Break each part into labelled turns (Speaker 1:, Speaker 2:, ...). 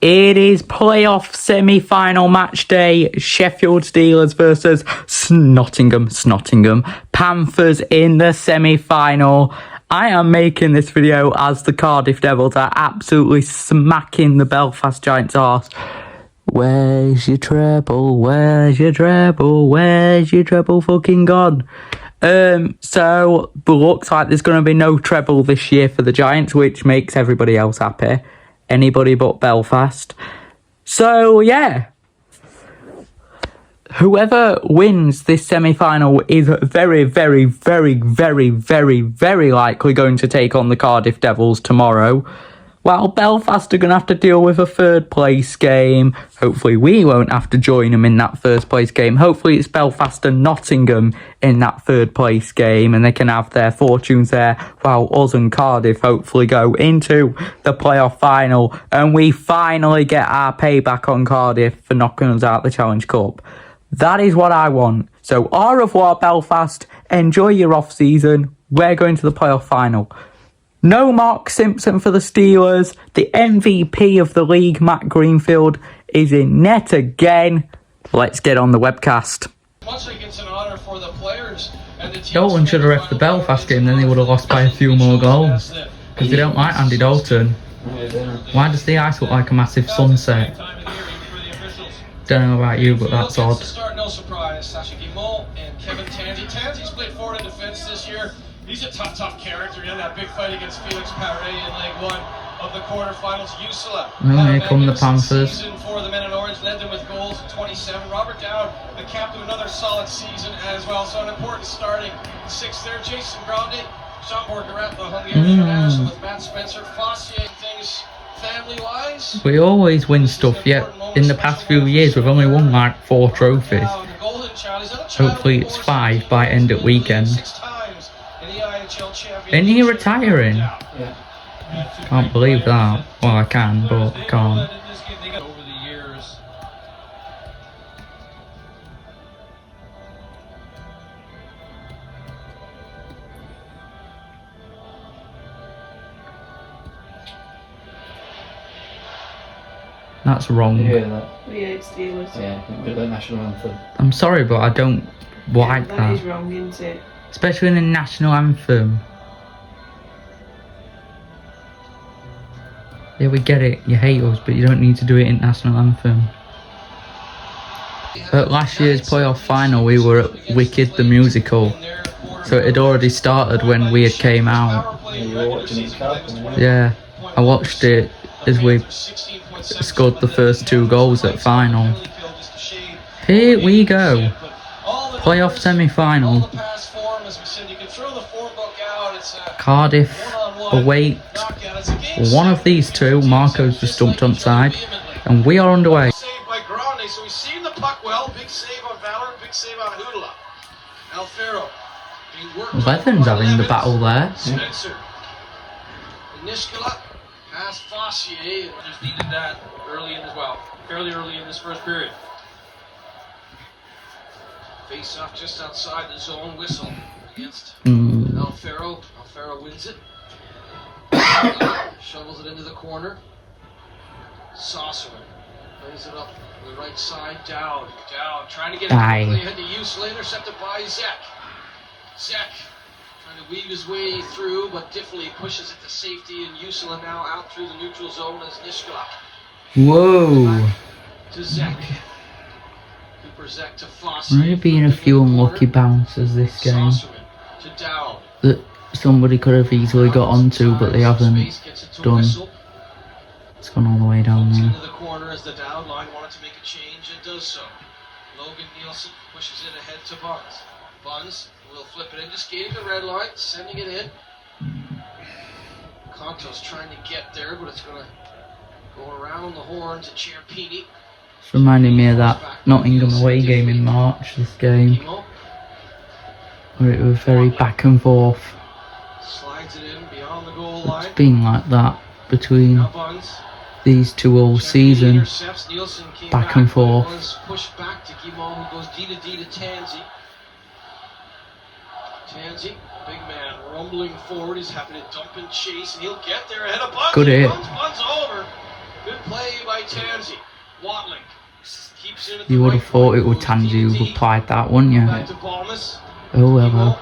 Speaker 1: It is playoff semi-final match day. Sheffield Steelers versus Nottingham Panthers in the semi-final. I am making this video as the Cardiff Devils are absolutely smacking the Belfast Giants' arse. Where's your treble? Where's your treble? Where's your treble fucking gone? So it looks like there's going to be no treble this year for the Giants, which makes everybody else happy. Anybody but Belfast. So, yeah. Whoever wins this semi-final is very, very, very, very, very, very likely going to take on the Cardiff Devils tomorrow. While Belfast are going to have to deal with a third place game. Hopefully we won't have to join them in that first place game. Hopefully it's Belfast and Nottingham in that third place game. And they can have their fortunes there. While us and Cardiff hopefully go into the playoff final. And we finally get our payback on Cardiff for knocking us out the Challenge Cup. That is what I want. So au revoir Belfast. Enjoy your off season. We're going to the playoff final. No Mark Simpson for the Steelers. The MVP of the league, Matt Greenfield, is in net again. Let's get on the webcast. No one should have ref the Belfast game, then they would have lost by a few more goals. Because they don't like Andy Dalton. Why does the ice look like a massive sunset? Don't know about you, but that's odd.
Speaker 2: No surprise, Sasha Guimont and Kevin Tansey. Tansey's played forward in defense this year. He's a tough character. He had that big fight against Felix Paré in leg one of the quarterfinals. Usula.
Speaker 1: Well, here come the Panthers.
Speaker 2: Season for the men in orange, led them with goals in 27. Robert Dowd, the captain, another solid season as well. So an important starting six there. Jason Grande, Jean-Borg Garat, the Hungarian international with Matt Spencer. Fossier, things family-wise.
Speaker 1: We always win stuff, yet in the past few years we've only won like 4 trophies. Hopefully it's 5 by end of weekend. Isn't he retiring?
Speaker 3: Yeah.
Speaker 1: Can't believe that. Well, I can, but I can't.
Speaker 2: Over the years.
Speaker 1: That's wrong.
Speaker 3: You hear that?
Speaker 4: We hate Steelers.
Speaker 3: Yeah, the national anthem.
Speaker 1: I'm sorry, but I don't like that.
Speaker 4: That is wrong, isn't it?
Speaker 1: Especially in the national anthem. Yeah, we get it. You hate us, but you don't need to do it in national anthem. At last year's playoff final, we were at Wicked the Musical. So it had already started when we had came out.
Speaker 3: Yeah, you were watching it,
Speaker 1: Yeah, I watched it as we scored the first 2 goals at final. Here we go. Playoff semi-final. Cardiff await one of these two. Marco's just jumped onside, and we are underway.
Speaker 2: Saved by Grande, so he's seen the puck well. Big save on Valor, big save on Hudula. Alfaro being worked.
Speaker 1: Leathen's having the battle there.
Speaker 2: Spencer. Nishkala past Fossier. Just needed that early in as well. Fairly early in this first period. Face off just outside the zone. Whistle against Alfaro. Alfaro wins it. Shovels it into the corner. Saucerman plays it up on the right side. Dowd trying to get it quickly ahead to Usula, intercepted by Zek. Zek trying to weave his way through, but Diffley pushes it to safety, and Usula now out through the neutral zone as Nishkala.
Speaker 1: Whoa.
Speaker 2: To Zek. Cooper Zek to Fossier.
Speaker 1: There have been a few unlucky bounces this game
Speaker 2: Saucerman to Dowd.
Speaker 1: that somebody could have easily got onto, but they haven't done. It's gone all the way down there.
Speaker 2: Into the corner as the Dowd line wanted to make a change and does so. Logan Nielsen pushes it ahead to Buns. Buns will flip it in, just skating the red line, sending it in. Conto's trying to get there, but it's going to go around the horn to Ciarpini.
Speaker 1: It's reminding me of that Nottingham away game in March, this game, where it was very back and forth.
Speaker 2: Slides it in beyond the goal line.
Speaker 1: It's been like that between these two all season, back and forth.
Speaker 2: Pushed back to Guimont, who goes D to D to Tansey. Tansey, big man, rumbling forward. He's having to dump and chase, and he'll get there ahead of Buns.
Speaker 1: Good hit.
Speaker 2: Buns over. Good play by Tansy. Watling keeps in at
Speaker 1: You
Speaker 2: the
Speaker 1: would have
Speaker 2: right
Speaker 1: thought it
Speaker 2: point,
Speaker 1: was Tansy
Speaker 2: moves
Speaker 1: who
Speaker 2: DT.
Speaker 1: applied that, wouldn't you?
Speaker 2: Back to Balmas.
Speaker 1: Oh well.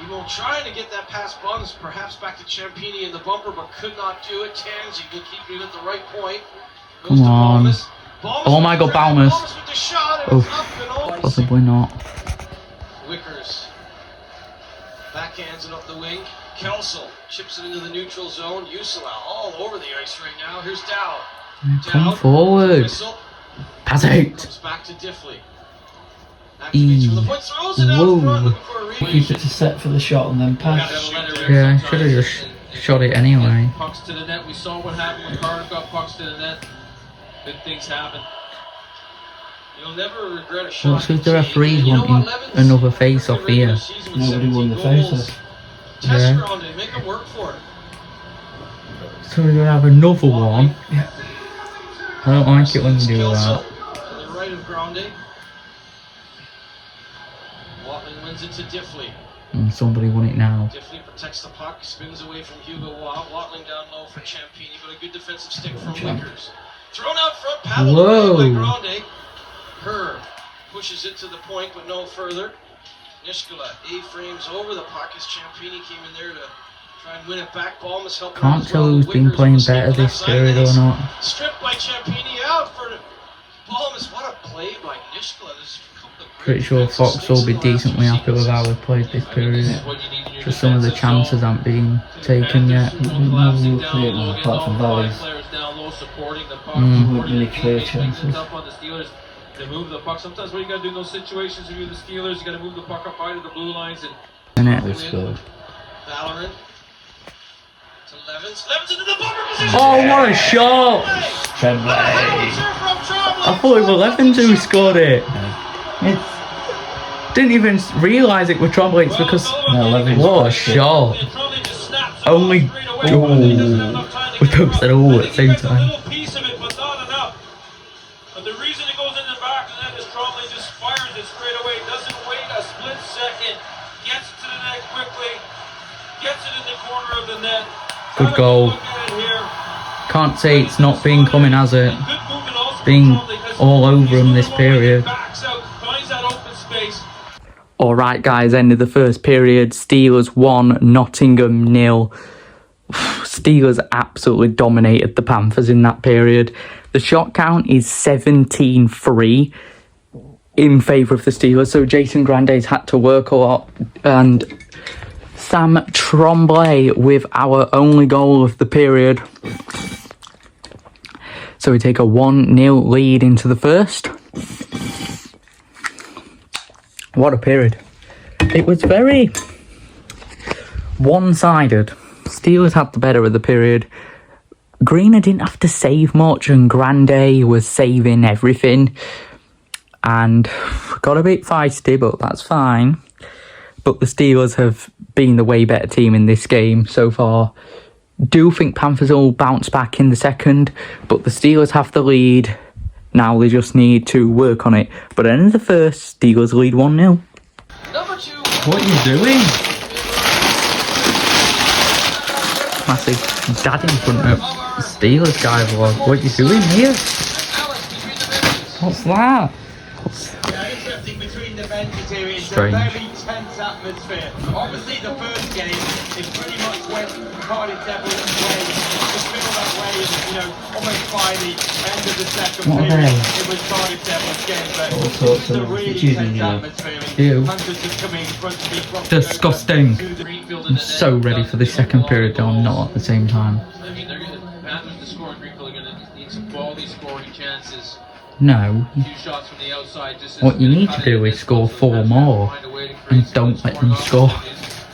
Speaker 2: Emo trying to get that past Buns, perhaps back to Champini in the bumper, but could not do it. Tansy will keep it at the right point. Goes
Speaker 1: Come
Speaker 2: to
Speaker 1: on.
Speaker 2: Balmas. Balmas
Speaker 1: Oh
Speaker 2: with
Speaker 1: my
Speaker 2: the
Speaker 1: God,
Speaker 2: grab.
Speaker 1: Balmas.
Speaker 2: Balmas with the shot, and it's
Speaker 1: Oof.
Speaker 2: up and all.
Speaker 1: Possibly not.
Speaker 2: Wickers backhands it up the wing. Kelsel chips it into the neutral zone. Usala all over the ice right now. Here's Dow.
Speaker 1: Come forward.
Speaker 2: Whistle.
Speaker 1: Pass out.
Speaker 2: Comes back to Diffley. Activates from the point, throws it out
Speaker 1: Whoa.
Speaker 2: front, looking for a read.
Speaker 3: Keep it to set for the shot and then pass.
Speaker 1: Yeah, should have just shot it anyway.
Speaker 2: Pucks to the net. We saw what happened when Cardiff got pucks to the net. Good things happen. You'll never regret a shot.
Speaker 1: What's with the referees wanting another face-off here?
Speaker 3: Nobody won the face-off.
Speaker 2: Test
Speaker 1: Yeah.
Speaker 2: round it, make them work for it.
Speaker 1: So we're gonna have another one. I don't like it when you do that.
Speaker 2: To the right of Grande. Watling wins it to Diffley.
Speaker 1: And somebody won it now.
Speaker 2: Diffley protects the puck, spins away from Hugo Watt. Watling down low for Champini, but a good defensive stick from Wickers. Thrown out front, paddled away by Grande. Herb pushes it to the point, but no further. Nishkala A-frames over the puck as Champini came in there to try and win it back. Balmas helped him
Speaker 1: Can't
Speaker 2: as
Speaker 1: tell
Speaker 2: well.
Speaker 1: who's been
Speaker 2: Wickers
Speaker 1: playing
Speaker 2: was
Speaker 1: better
Speaker 2: left
Speaker 1: this
Speaker 2: side,
Speaker 1: period
Speaker 2: and
Speaker 1: or
Speaker 2: he's
Speaker 1: not.
Speaker 2: stripped by Champini out for Balmas. What a play by Nishkala. There's a couple of
Speaker 1: Pretty
Speaker 2: great
Speaker 1: sure
Speaker 2: defensive
Speaker 1: Fox will
Speaker 2: sticks
Speaker 1: be
Speaker 2: in the last
Speaker 1: decently
Speaker 2: two
Speaker 1: happy with how we
Speaker 2: sequences.
Speaker 1: played this period.
Speaker 2: This is what you need in your
Speaker 1: Just some of the
Speaker 2: defensive zone.
Speaker 1: chances aren't being taken yet.
Speaker 2: Collapsing down
Speaker 3: Clear,
Speaker 2: low,
Speaker 3: apart
Speaker 2: getting
Speaker 3: from
Speaker 2: all
Speaker 3: volleys.
Speaker 2: five players down low, supporting the puck,
Speaker 1: Mm.
Speaker 2: supporting
Speaker 3: Really
Speaker 2: the
Speaker 3: clear
Speaker 2: teammates, making
Speaker 3: chances.
Speaker 2: it tough on the Steelers to move the puck. Sometimes what you got to do in those situations, if you're the Steelers, you got to move the puck up high to the blue lines and
Speaker 1: Innit?
Speaker 3: They scored.
Speaker 2: Valorant to Levins. Levins into the bumper position.
Speaker 1: Oh, what a shot!
Speaker 3: Tremblay.
Speaker 1: I thought it was Levins who scored it. Didn't even realise it was Trombley. It's because
Speaker 3: No, Levins.
Speaker 1: what a shot! Only we both said all at the same time.
Speaker 2: Little piece of it, but not enough. But the reason it goes in the back of the net is Trombley just fires it straight away. Doesn't wait a split second. Gets it to the net quickly. Gets it in the corner of the net.
Speaker 1: Good goal. Can't say it's not been coming, has it? Been all over him this period. Alright guys, end of the first period. Steelers 1, Nottingham 0. Steelers absolutely dominated the Panthers in that period. The shot count is 17-3 in favour of the Steelers. So Jason Grande's had to work a lot. And Sam Tremblay with our only goal of the period. So we take a 1-0 lead into the first. What a period. It was very one-sided. Steelers had the better of the period. Greener didn't have to save much and Grande was saving everything. And got a bit feisty, but that's fine. But the Steelers have been the way better team in this game so far. Do think Panthers will bounce back in the second, but the Steelers have the lead. Now they just need to work on it. But at the end of the first, Steelers lead 1-0. What are you doing? Massive dad in front of the Steelers guy vlog. What are you doing here? What's that?
Speaker 4: Interesting between the benches here. It's
Speaker 1: Strange.
Speaker 4: a very tense atmosphere. Obviously, the first game is pretty much went Cardiff Devils' way. Just feel that way, you know, almost by the end of the second
Speaker 1: What are
Speaker 4: period.
Speaker 1: they?
Speaker 4: It was Cardiff Devils' game, but
Speaker 3: All
Speaker 4: this
Speaker 3: sorts
Speaker 4: is a
Speaker 3: of
Speaker 4: really
Speaker 3: cheesy,
Speaker 4: tense
Speaker 3: you know.
Speaker 4: atmosphere.
Speaker 1: Ew.
Speaker 4: Hunters just coming in front to be crossed
Speaker 1: Disgusting.
Speaker 4: over to the-
Speaker 1: I'm so ready for the second period, though I'm not at the same time.
Speaker 2: I mean, they're going to Panthers to score, and Greenfield are going to need some quality scoring chances.
Speaker 1: No.
Speaker 2: A few shots from the outside. Just
Speaker 1: What you need to do is score 4 more and don't let them score.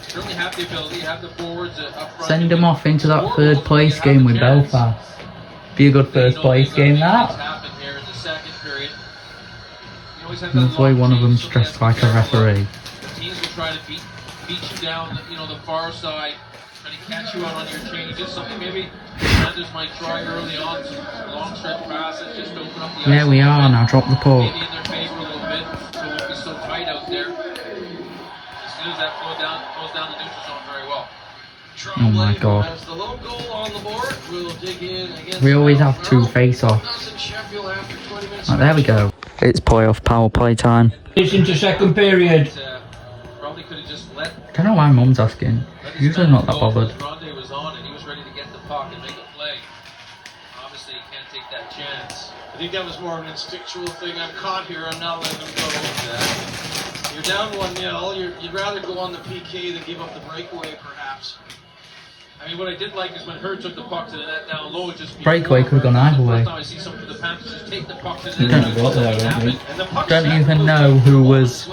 Speaker 2: Certainly have the ability, have the forwards up front.
Speaker 1: Send them off into that third place game with Belfast. Be a good first place game, that.
Speaker 2: Happen here in the second period. You always have
Speaker 1: That's
Speaker 2: that
Speaker 1: why
Speaker 2: long
Speaker 1: one of
Speaker 2: change,
Speaker 1: them's
Speaker 2: so
Speaker 1: dressed
Speaker 2: you have
Speaker 1: like
Speaker 2: to
Speaker 1: a
Speaker 2: be careful.
Speaker 1: referee.
Speaker 2: Teams will try to beat you down, you know, the far side, trying to catch you out on your changes. Something maybe Panthers might try early on, some long stretch passes, just to open up the ice.
Speaker 1: There we are now, drop the puck.
Speaker 2: Maybe in their favor a little bit, so it won't be so tight out there. As soon as that goes down the neutral zone very well.
Speaker 1: Oh my God.
Speaker 2: Has the low goal on the board. will dig in against
Speaker 1: We always have
Speaker 2: Bell.
Speaker 1: 2 face-offs.
Speaker 2: Nothing Sheffield after 20 minutes.
Speaker 1: Right, there we go. It's playoff power play time.
Speaker 3: It's into second period.
Speaker 2: Probably could have just let.
Speaker 1: I don't know why Mum's asking. She's usually not that bothered.
Speaker 2: Grande was on and he was ready to get the puck and make a play. Obviously, you can't take that chance. I think that was more of an instinctual thing. I'm caught here. I'm not letting them go. You're down 1-0. You'd rather go on the PK than give up the breakaway, perhaps. I mean, what I did like is when Hurd took the puck to the net down low, just
Speaker 1: Breakaway could have gone either way.
Speaker 2: I see some of the Panthers just take the puck to the
Speaker 3: You
Speaker 2: net.
Speaker 1: Don't even know who was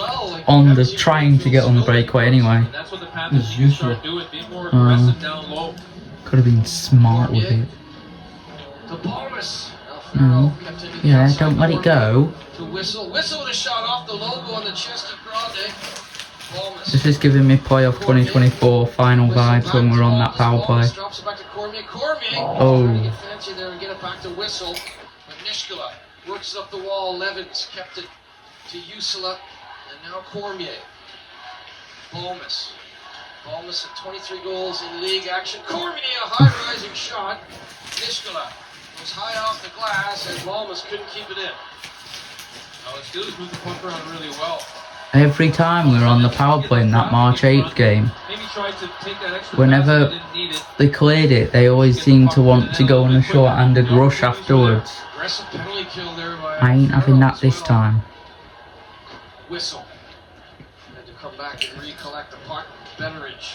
Speaker 1: on the trying to get on the breakaway anyway.
Speaker 2: That's what the Panthers
Speaker 3: It's usual.
Speaker 2: do it. Be more aggressive down low.
Speaker 1: Could have been smart with it.
Speaker 2: To Palmas.
Speaker 1: Yeah, don't let it go.
Speaker 2: To Whistle with a shot off the logo on the chest of Grande. Palmas.
Speaker 1: This is giving me playoff 2024 final vibes when we're on that power play.
Speaker 2: Drops it back to Cormier. Cormier
Speaker 1: Oh.
Speaker 2: trying to get fancy there and get it back to Whistle. But Nishkula works it up the wall. Levins kept it to Usula. And now Cormier. Palmas. Palmas at 23 goals in league action. Cormier, a high-rising shot. Nishkula was high off the glass, and Palmas couldn't keep it in. Now the Steelers moved the puck around really well.
Speaker 1: Every time we were on the power play in that March 8th game,
Speaker 2: Maybe tried to take that extra
Speaker 1: whenever
Speaker 2: pass, but didn't need it.
Speaker 1: they cleared it, they always seemed to want to go on a short-handed rush afterwards.
Speaker 2: Aggressive penalty kill there by
Speaker 1: I ain't having that this time.
Speaker 2: Whistle. Had to come back and recollect the puck. Betteridge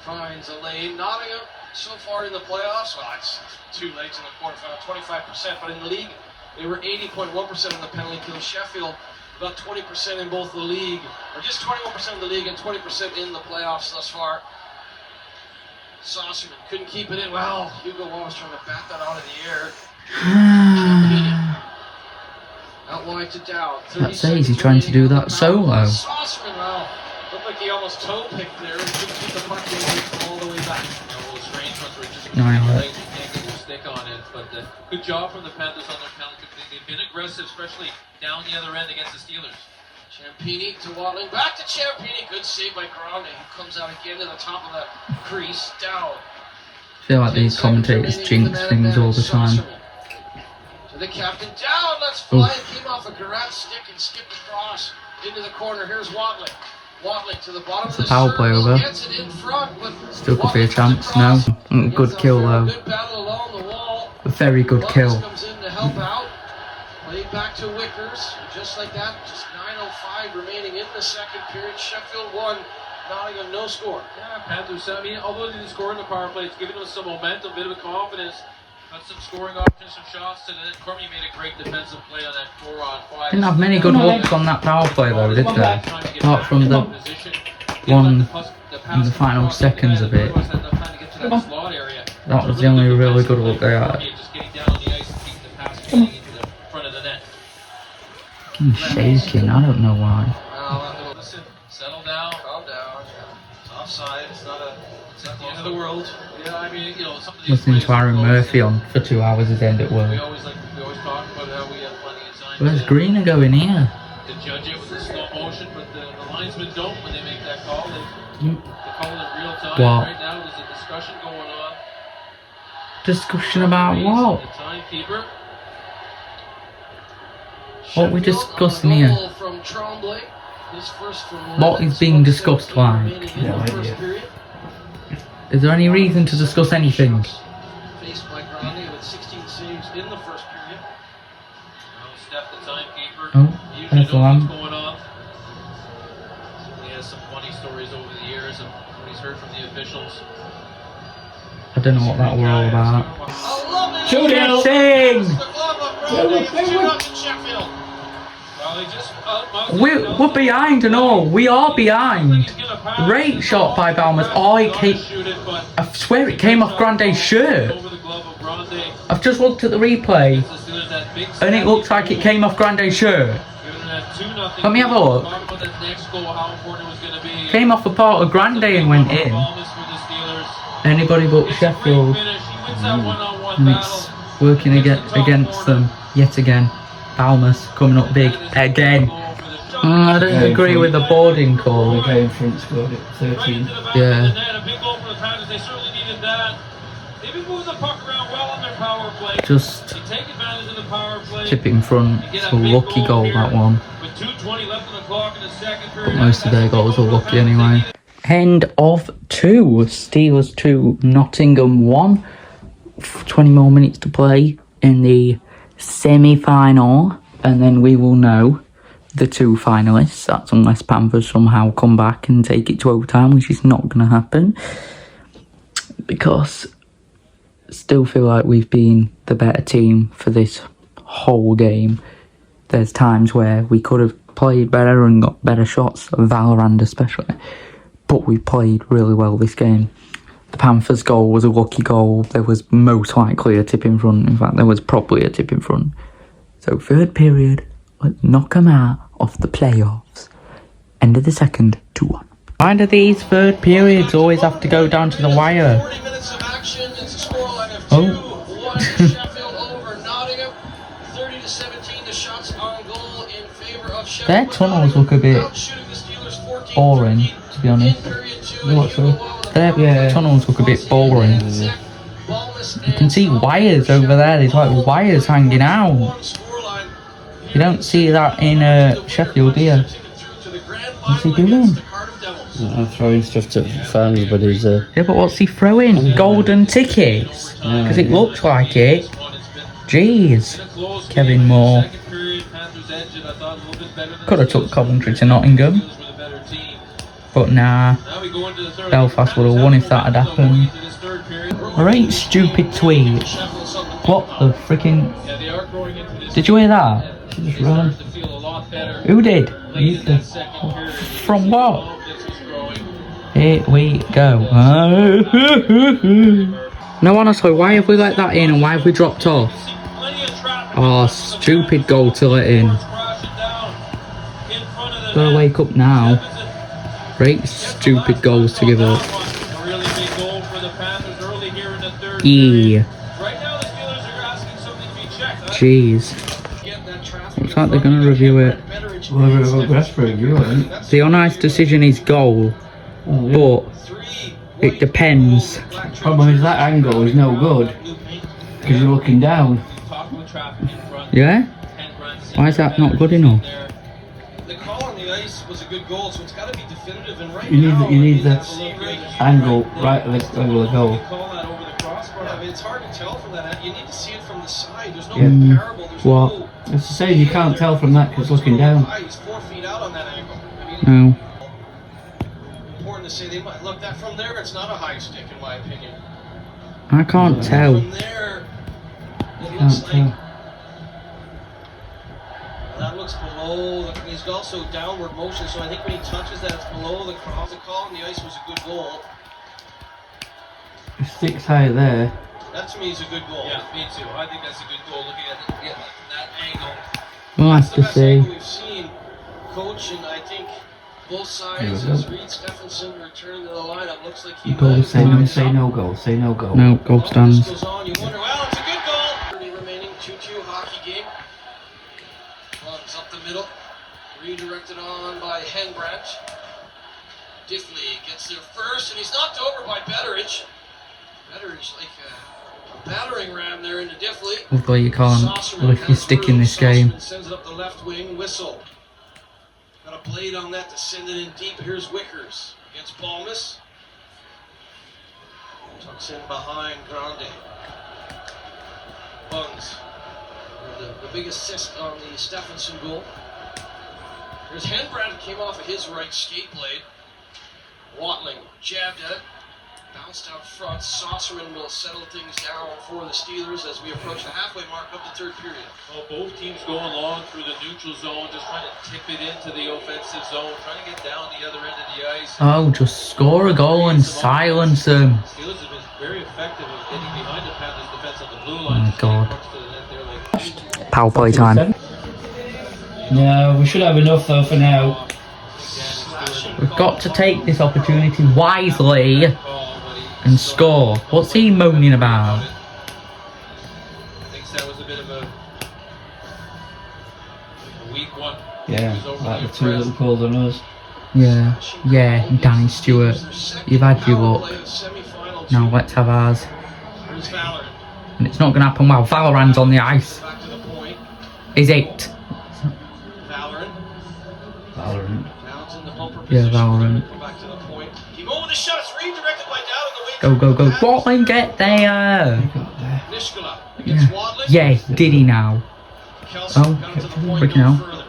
Speaker 2: finds a lane. Nottingham so far in the playoffs. Well, it's 2 legs in the quarterfinal, 25%, but in the league they were 80.1% on the penalty kill. Sheffield about 20% in both the league, or just 21% in the league and 20% in the playoffs thus far. Saucerman couldn't keep it in. Well, Hugo Wallace trying to bat that out of the air. Out wide to Dow.
Speaker 1: That's easy trying to do that solo.
Speaker 2: Saucerman, well, looked like he almost toe picked there and couldn't keep the puck all the way back. Those range ones were just
Speaker 1: No, I know
Speaker 2: legs, you can't get your stick on it. But good job from the Panthers on their penalty. They've been aggressive, especially down the other end against the Steelers. Champini to Watling, back to Champini. Good save by Grande, who comes out again to the top of the crease. Down.
Speaker 1: I feel like these commentators jinx things all the time.
Speaker 2: To the captain, down. Let's fly. It came off a Garrett's stick and skipped across into the corner. Here's Watling. Watling to the bottom of the
Speaker 1: power play
Speaker 2: circle.
Speaker 1: over.
Speaker 2: Gets it in front, but
Speaker 1: Still could be a chance. No. Good kill though.
Speaker 2: Good battle along the wall.
Speaker 1: A very good kill.
Speaker 2: Comes in to help out. Played back to Wickers. Just like that, just 9:05 remaining in the second period. Sheffield 1, Nottingham no score. Yeah, Panthers, I mean, although they didn't score in the power play, it's given them some momentum, a bit of confidence. Got some scoring options, some shots, and then Cormier made a great defensive play on that 4-on-5.
Speaker 1: Didn't have many good hooks on that power play though, did they? Apart from the one in the final seconds of it. That was the only really good hook they had. I'm shaking, I don't know why.
Speaker 2: Listen, settle down. Calm down. It's offside. It's not the end of the world. Yeah, I mean, some of these
Speaker 1: Listening to Aaron Murphy on for 2 hours at the end at
Speaker 2: We
Speaker 1: work.
Speaker 2: always talk about how we have plenty of time.
Speaker 1: Where's Greener going here?
Speaker 2: To judge it with the slow motion, but the linesmen don't when they make that call. They call it in real time.
Speaker 1: What?
Speaker 2: Right now, there's a discussion going on.
Speaker 1: Discussion about what?
Speaker 2: The timekeeper.
Speaker 1: What we discussing here? What is being discussed like?
Speaker 3: No idea.
Speaker 1: Is there any reason to discuss anything?
Speaker 2: Faced by Grande with 16 saves in the first period. Steph, the timekeeper.
Speaker 1: Oh,
Speaker 2: Usually
Speaker 1: there's the
Speaker 2: knows what's
Speaker 1: lamb.
Speaker 2: going on. He has some funny stories over the years of what he's heard from the officials.
Speaker 1: I don't know what that were all about. We're behind and all. We are behind. Great shot by Balmers. Oh, I swear it came off Grande's shirt. I've just looked at the replay and it looks like it came off Grande's shirt. Let me have a look. Came off a part of Grande and went in. Anybody but Sheffield. And it's working against them yet again. Balmers coming up big again. I don't agree with the boarding call.
Speaker 3: The guy in front scored it, 13.
Speaker 1: Yeah.
Speaker 4: They've been moving the puck around well on their power play.
Speaker 1: Just
Speaker 4: They take advantage of the power play.
Speaker 1: tip it in front.
Speaker 4: You get
Speaker 1: It's
Speaker 4: a
Speaker 1: a
Speaker 4: big
Speaker 1: lucky goal,
Speaker 4: here
Speaker 1: that one.
Speaker 4: With 2:20 left on the clock in the second period.
Speaker 1: But most of their goals are
Speaker 4: That's
Speaker 1: lucky
Speaker 4: the goal
Speaker 1: anyway. End of 2. Steelers 2, Nottingham 1. 20 more minutes to play in the semi-final. And then we will know the 2 finalists. That's unless Panthers somehow come back and take it to overtime, which is not going to happen. Because I still feel like we've been the better team for this whole game. There's times where we could have played better and got better shots, Valorant especially. But we played really well this game. The Panthers goal was a lucky goal. There was most likely a tip in front. In fact, there was probably a tip in front. So third period, let's knock them out of the playoffs. End of the second, 2-1. Why do these third periods always have to go down to the wire?
Speaker 2: 40 minutes of action. It's a scoreline of 2-1
Speaker 1: Oh.
Speaker 2: Sheffield over Nottingham. 30-17. The shots on goal in favor of Sheffield.
Speaker 1: Their tunnels look a bit
Speaker 2: Outshooting the Steelers 14-13
Speaker 1: boring, to be honest.
Speaker 2: in period 2.
Speaker 3: What, sorry?
Speaker 1: Their tunnels look a bit boring. You can see wires over there. There's like wires hanging out. You don't see that in Sheffield, do you? What's he doing?
Speaker 3: I'm throwing stuff to fans, but he's
Speaker 1: Yeah, but what's he throwing? Golden tickets? Because it looks like it. Jeez. Kevin Moore. Could have took Coventry to Nottingham. But nah. Belfast would have won if that had happened. Alright, stupid tweet. What the freaking... Did you hear that?
Speaker 3: just run.
Speaker 1: Who did? From what? Here we go. No, honestly, why have we let that in and why have we dropped off? Oh, stupid goal to let in. Gotta wake up now. Right, stupid goals to give up. Jeez. Looks like they're gonna review it.
Speaker 3: Well, that's for you, I think.
Speaker 1: The honest decision is goal, but it depends.
Speaker 3: Problem is that angle is no good because you're looking down.
Speaker 1: Yeah? Why is that not good enough?
Speaker 2: The call on the ice was a good goal, so it's got to be definitive. And right
Speaker 3: You need
Speaker 2: now,
Speaker 3: you need the
Speaker 2: the
Speaker 3: angle right at the angle of the goal.
Speaker 2: call that over the crossbar. I mean, it's hard to tell from that. You need to see it from the side. There's no
Speaker 3: Yeah.
Speaker 2: comparable. There's
Speaker 1: What?
Speaker 2: no.
Speaker 3: It's the same. You can't tell from that because looking down.
Speaker 2: He's 4 feet out on that angle. I mean,
Speaker 1: No.
Speaker 2: important to say they might look that from there. It's not a high stick, in my opinion.
Speaker 1: I can't tell.
Speaker 2: From there, it
Speaker 3: Can't
Speaker 2: looks like
Speaker 3: tell.
Speaker 2: that looks below. He's also downward motion, so I think when he touches that, it's below the cross. The call on the ice was a good goal.
Speaker 3: It sticks high there.
Speaker 2: That to me is a good goal.
Speaker 5: Yeah, me too. I think that's a good goal. Looking at it, yeah, that angle.
Speaker 1: We'll
Speaker 2: That's
Speaker 1: have
Speaker 2: the
Speaker 1: to
Speaker 2: best angle
Speaker 1: see.
Speaker 2: we've seen, Coach, and I think both sides,
Speaker 3: Here we
Speaker 2: as
Speaker 3: go.
Speaker 2: Reed Stephenson returning to the lineup, looks like he
Speaker 1: Goal
Speaker 2: might
Speaker 3: Say
Speaker 1: Goal.
Speaker 3: no. Say no goal. Say no goal.
Speaker 1: No, goal
Speaker 2: This
Speaker 1: stands.
Speaker 2: goes on, you wonder, well, it's a good goal. 30 remaining, 2-2 hockey game. Runs up the middle, redirected on by Henbrandt. Diffley gets there first, and he's knocked over by Betteridge. Betteridge like a battering ram there into Diffley.
Speaker 1: Luckily you can't lift your stick in this game.
Speaker 2: Saucerman sends it up the left wing, whistle. Got a blade on that to send it in deep. Here's Wickers against Balmus. Tucks in behind Grande. Buns. The big assist on the Stephenson goal. Here's Henbrand, came off of his right skate blade. Watling jabbed at it. Bounced out front. Saucerman will settle things down for the Steelers as we approach the halfway mark of the third period.
Speaker 5: Well, both teams going long through the neutral zone, just trying to tip it into the offensive zone, trying to get down the other end of the ice.
Speaker 1: Oh, just score a goal and silence them.
Speaker 5: Steelers have been very effective at getting behind the Panthers defense on the blue line.
Speaker 1: Oh my God.
Speaker 5: Just getting pucks to the net there, like,
Speaker 1: Power play time.
Speaker 3: No, we should have enough though for now.
Speaker 1: We've got to take this opportunity wisely and score. What's he moaning about?
Speaker 5: I think that was a bit of a weak one.
Speaker 3: Yeah, like the two little calls on us.
Speaker 1: Yeah, Danny Stewart. You've had your luck. Now let's have ours.
Speaker 2: Here's Valorant.
Speaker 1: And it's not going to happen while Valorant's on the ice.
Speaker 2: Back to the point.
Speaker 1: Is it?
Speaker 2: Valorant.
Speaker 3: Valorant.
Speaker 2: Now it's in the bumper
Speaker 1: Yeah,
Speaker 2: position.
Speaker 1: Valorant.
Speaker 2: Come back to the point. Keep going with the shot. It's redirected by Dow in the way.
Speaker 1: Go, go, go. Watling, get there.
Speaker 3: They got there.
Speaker 2: Nishkula against Wadley.
Speaker 1: Yeah, did he now?
Speaker 2: Kelsey
Speaker 1: Oh,
Speaker 2: got it to the point.
Speaker 1: freaking
Speaker 2: No
Speaker 1: hell.
Speaker 2: further.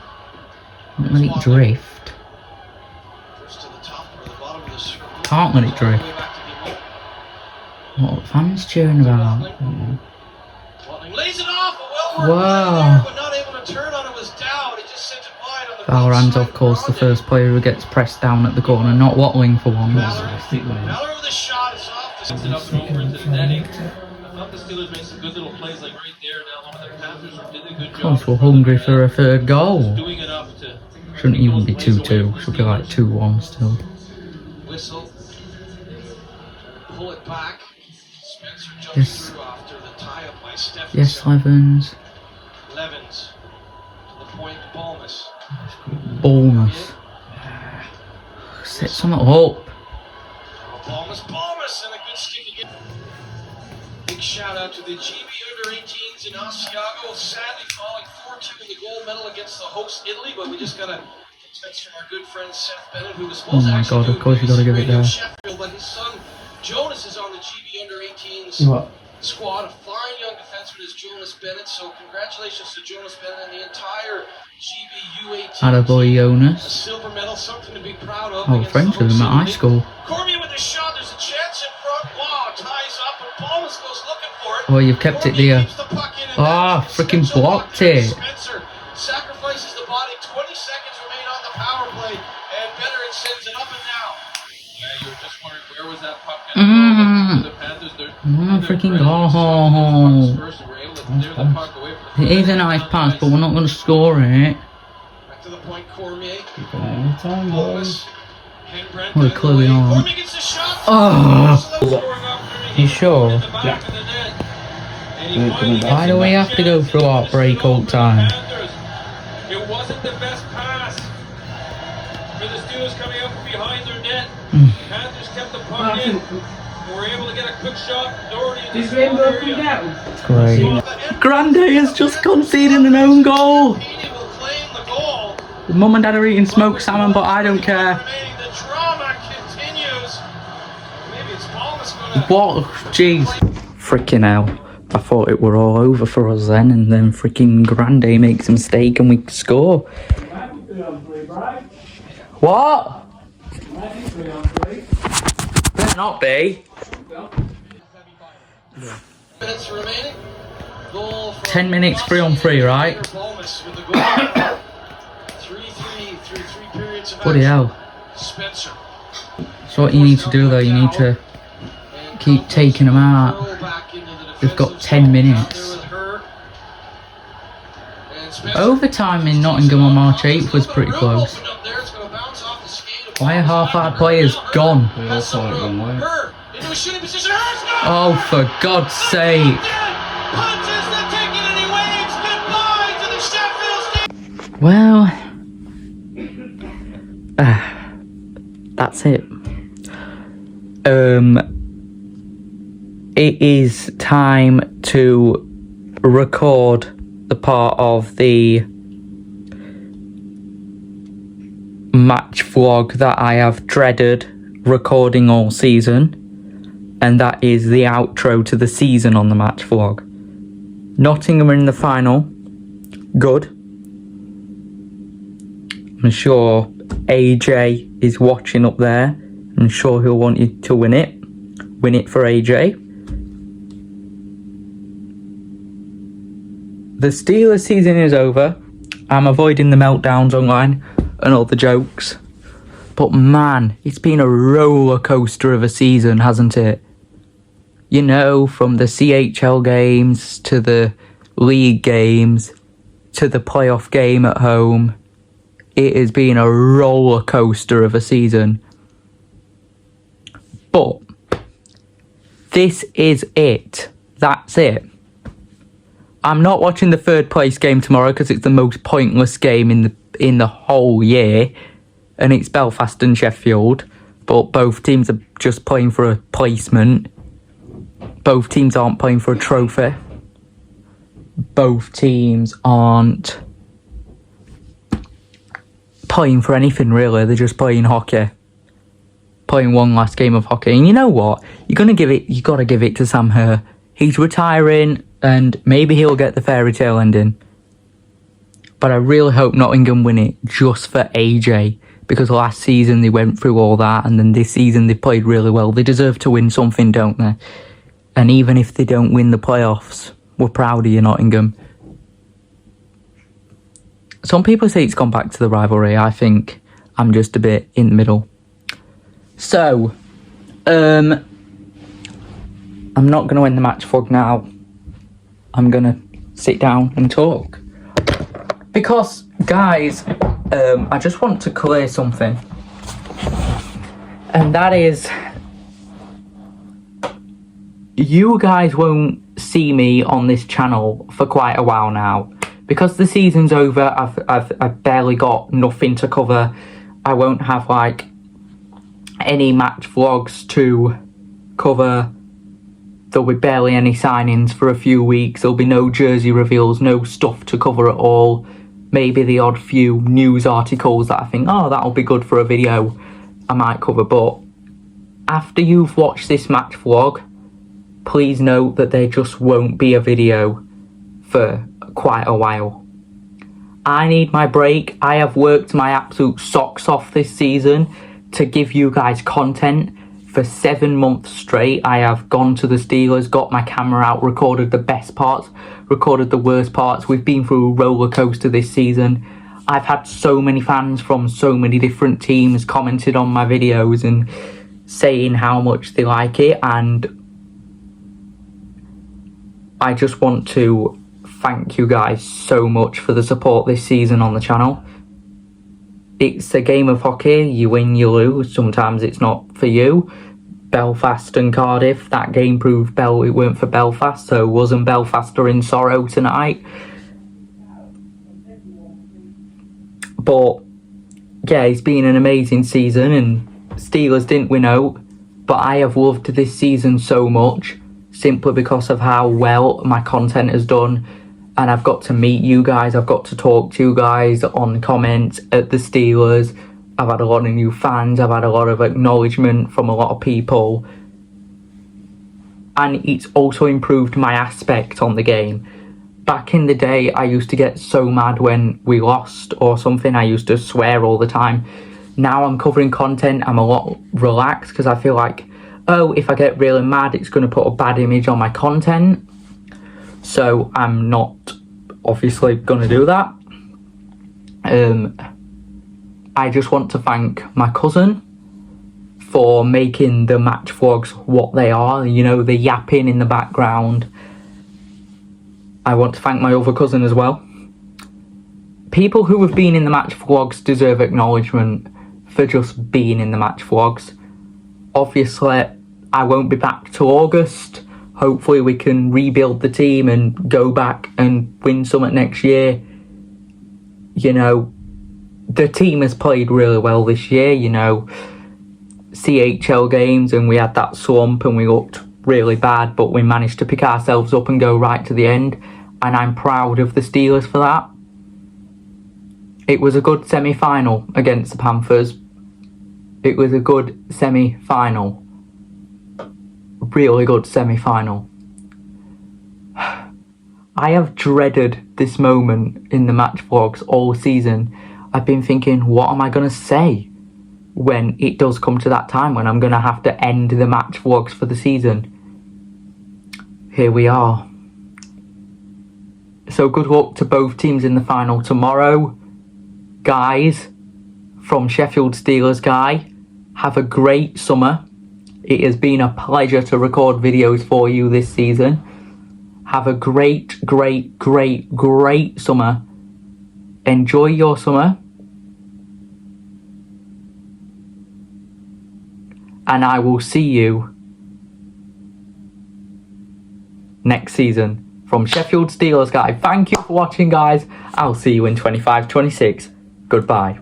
Speaker 1: Don't let it drift.
Speaker 2: First to the top or the bottom of the circle.
Speaker 1: Can't let it drift.
Speaker 2: All the way back to Guimont.
Speaker 1: What are fans cheering about?
Speaker 2: Watling lays it off. A well-worked
Speaker 1: Wow.
Speaker 2: play there, but not able to turn on it was Dowd. He just sent it wide on the
Speaker 1: Valorant's,
Speaker 2: right
Speaker 1: of course,
Speaker 2: side.
Speaker 1: the first player who gets pressed down at the corner, not Watling for once.
Speaker 2: Valor with a shot. It's off.
Speaker 5: Sends it up and over into the netting. I thought the Steelers made some good little plays like right there. Now one of the Panthers did a good
Speaker 1: Of
Speaker 5: job.
Speaker 1: course, we're hungry for a third goal.
Speaker 5: Doing enough to
Speaker 1: Shouldn't even be 2-2. Should be like 2-1 still.
Speaker 2: Whistle. Pull it back. Spencer jumps
Speaker 1: Yes.
Speaker 2: through after the tie-up by Stephenson.
Speaker 1: Yes, Evans.
Speaker 2: Levens. To the point, Balmus.
Speaker 1: Bournemouth. Set something up.
Speaker 2: Balmus, and a good stick again. Big shout out to the GB under-18s in Asiago, sadly falling 4-2 in the gold medal against the host Italy, but we just got a text from our good friend Seth Bennett, who was supposed
Speaker 1: Oh
Speaker 2: to
Speaker 1: my
Speaker 2: actually
Speaker 1: God,
Speaker 2: do
Speaker 1: of course you gotta give it
Speaker 2: radio
Speaker 1: there.
Speaker 2: Sheffield, but his son Jonas is on the GB under-18s
Speaker 3: What?
Speaker 2: squad. A fine young defenseman is Jonas Bennett, so congratulations to Jonas Bennett and the entire GB U18
Speaker 1: Attaboy,
Speaker 2: team. A
Speaker 1: Jonas.
Speaker 2: silver medal, something to be proud of.
Speaker 1: Oh,
Speaker 2: against
Speaker 1: friends
Speaker 2: the
Speaker 1: with him at
Speaker 2: host
Speaker 1: high
Speaker 2: Italy.
Speaker 1: school.
Speaker 2: Cormier with the shot, there's a chance in front. Wow, ties up and Balmus goes looking for it.
Speaker 1: Oh, you've kept it
Speaker 2: Cormier
Speaker 1: there.
Speaker 2: keeps the puck in and
Speaker 1: Ah,
Speaker 2: that's
Speaker 1: freaking
Speaker 2: Spencer
Speaker 1: blocked
Speaker 2: blocked there.
Speaker 1: it.
Speaker 2: Spencer sacrifices the body. 20 seconds remain on the power play, and Bennett sends it up and down.
Speaker 5: Yeah, you were just wondering where was that puck going to go. The Panthers,
Speaker 1: Freaking goal.
Speaker 5: First, and were able to clear the puck away from the
Speaker 1: It is a nice pass, but we're not going to score it.
Speaker 2: Back to the point, Cormier.
Speaker 3: Keep it any time, boys.
Speaker 2: Balmus. Henbrand
Speaker 1: What a
Speaker 2: down the
Speaker 1: clue we
Speaker 2: wing.
Speaker 1: are.
Speaker 2: Cormier gets the shot.
Speaker 1: Oh.
Speaker 2: Scoring opportunity.
Speaker 1: You sure?
Speaker 2: In the back
Speaker 3: Yeah.
Speaker 2: of the net. And he
Speaker 3: Coming
Speaker 2: finally
Speaker 3: back.
Speaker 2: gets
Speaker 1: Why do we
Speaker 2: the
Speaker 1: have to go
Speaker 2: chance
Speaker 1: through
Speaker 2: to
Speaker 1: heartbreak
Speaker 2: finish
Speaker 1: all
Speaker 2: it
Speaker 1: the time?
Speaker 2: off for the Panthers. It wasn't the best pass for the Steelers coming out from behind their net. Panthers kept the puck in. Were able to get a quick shot. Doherty in the
Speaker 3: Did
Speaker 2: small
Speaker 3: Rainbow
Speaker 2: area.
Speaker 3: come down?
Speaker 1: Great. Grande has just conceded an own goal.
Speaker 2: Heaney will claim the goal.
Speaker 1: Mum and Dad are eating smoked salmon, but I don't care.
Speaker 2: Remaining, the drama continues. Maybe it's Balmus gonna.
Speaker 1: What? Jeez. Freaking hell. I thought it were all over for us then, and then freaking Grande makes a mistake and we score. What? Better not be.
Speaker 2: Minutes remaining. Goal from
Speaker 1: 10 minutes, 3-on-3, right?
Speaker 2: Balmus with the goal. 3-3 through 3 periods of
Speaker 1: Bloody
Speaker 2: action.
Speaker 1: hell.
Speaker 2: Spencer.
Speaker 1: That's what you need to do though, you need to keep taking them out. We've got 10 minutes. Overtime in Nottingham on March 8th was pretty close. Why are half-hour players gone?
Speaker 3: We all saw it one way.
Speaker 1: Oh, for God's sake. Well, that's it. It is time to record the part of the match vlog that I have dreaded recording all season, and that is the outro to the season on the match vlog. Nottingham are in the final. Good. I'm sure AJ is watching up there. I'm sure he'll want you to win it. Win it for AJ. The Steelers season is over. I'm avoiding the meltdowns online and all the jokes. But man, it's been a roller coaster of a season, hasn't it? You know, from the CHL games to the league games to the playoff game at home. It has been a roller coaster of a season. But this is it. That's it. I'm not watching the third place game tomorrow because it's the most pointless game in the whole year, and it's Belfast and Sheffield, but both teams are just playing for a placement. Both teams aren't playing for a trophy. Both teams aren't playing for anything, really. They're just playing hockey. Playing one last game of hockey. And you know what? You got to give it to Sam Herr. He's retiring, and maybe he'll get the fairy tale ending. But I really hope Nottingham win it just for AJ. Because last season they went through all that, and then this season they played really well. They deserve to win something, don't they? And even if they don't win the playoffs, we're proud of you, Nottingham. Some people say it's gone back to the rivalry. I think I'm just a bit in the middle. So, I'm not going to end the match vlog now. I'm going to sit down and talk. Because, guys, I just want to clear something. And that is, you guys won't see me on this channel for quite a while now. Because the season's over, I've barely got nothing to cover. I won't have, like, any match vlogs to cover. There'll be barely any signings for a few weeks. There'll be no jersey reveals, no stuff to cover at all. Maybe the odd few news articles that I think, oh, that'll be good for a video, I might cover. But after you've watched this match vlog, please note that there just won't be a video for quite a while. I need my break. I have worked my absolute socks off this season to give you guys content for 7 months straight. I have gone to the Steelers, got my camera out, recorded the best parts, recorded the worst parts. We've been through a roller coaster this season. I've had so many fans from so many different teams commented on my videos and saying how much they like it, and I just want to thank you guys so much for the support this season on the channel. It's a game of hockey. You win, you lose. Sometimes it's not for you. Belfast and Cardiff, that game proved it weren't for Belfast, so wasn't Belfast are in sorrow tonight. But yeah, it's been an amazing season, and Steelers didn't win out, but I have loved this season so much simply because of how well my content has done. And I've got to meet you guys, I've got to talk to you guys on comments at the Steelers. I've had a lot of new fans, I've had a lot of acknowledgement from a lot of people. And it's also improved my aspect on the game. Back in the day, I used to get so mad when we lost or something. I used to swear all the time. Now I'm covering content, I'm a lot relaxed because I feel like, oh, if I get really mad, it's going to put a bad image on my content. So I'm not obviously going to do that. I just want to thank my cousin for making the match vlogs what they are. You know, the yapping in the background. I want to thank my other cousin as well. People who have been in the match vlogs deserve acknowledgement for just being in the match vlogs. Obviously, I won't be back till August. Hopefully we can rebuild the team and go back and win something next year. You know, the team has played really well this year, you know. CHL games and we had that slump and we looked really bad, but we managed to pick ourselves up and go right to the end. And I'm proud of the Steelers for that. It was a good semi-final against the Panthers. It was a good semi-final. Really good semi-final. I have dreaded this moment in the match vlogs all season. I've been thinking, what am I going to say when it does come to that time when I'm going to have to end the match vlogs for the season? Here we are. So good luck to both teams in the final tomorrow. Guys, from Sheffield Steelers Guy, have a great summer. It has been a pleasure to record videos for you this season. Have a great, great, great, great summer. Enjoy your summer. And I will see you next season. From Sheffield Steelers Guy. Thank you for watching, guys. I'll see you in 25-26. Goodbye.